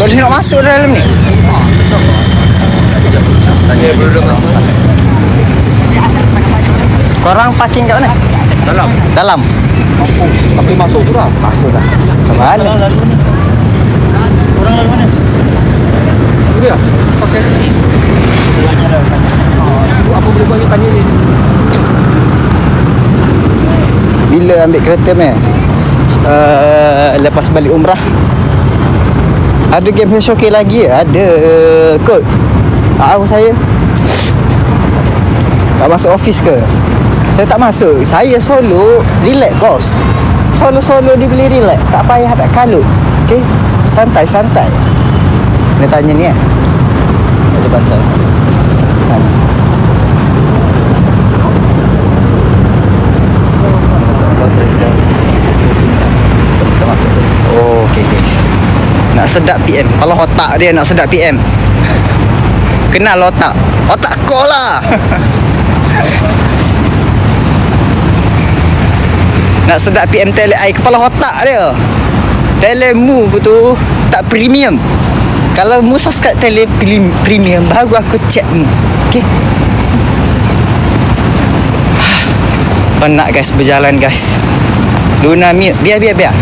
Boleh nak masuk dalam ni? Korang parking kat mana? Dalam. Tapi masuk tu dah. Masuk dah. Sama mana? Orang lalu mana? Sudah. Pakai sini. Apa boleh buat tanya ni? Bila ambil kereta meh? Lepas balik umrah. Ada game showcase lagi ke? Ada kod. Tahu saya. Tak masuk office ke? Saya tak masuk. Saya solo, relax bos. Solo dia boleh relax. Tak payah tak kalut. Okey? Santai-santai. Dia tanya ni Ada baca. Oh, okey. Nak sedap PM. Kalau otak dia nak sedap PM. Kenal otak. Otak kau lah. Nak sedap PM tele air kepala otak dia. Telemu betul tak premium. Kalau mu subscribe tele premium baru aku check mu. Okey. Penat guys berjalan guys. Luna mute. Biar.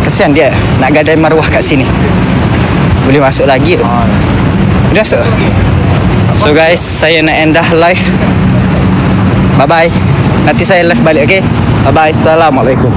Kesian dia nak gadai maruah kat sini. Boleh masuk lagi tu. Boleh masuk. So guys, saya nak end dah live. Bye bye. Nanti saya live balik, okey? Bye bye. Assalamualaikum.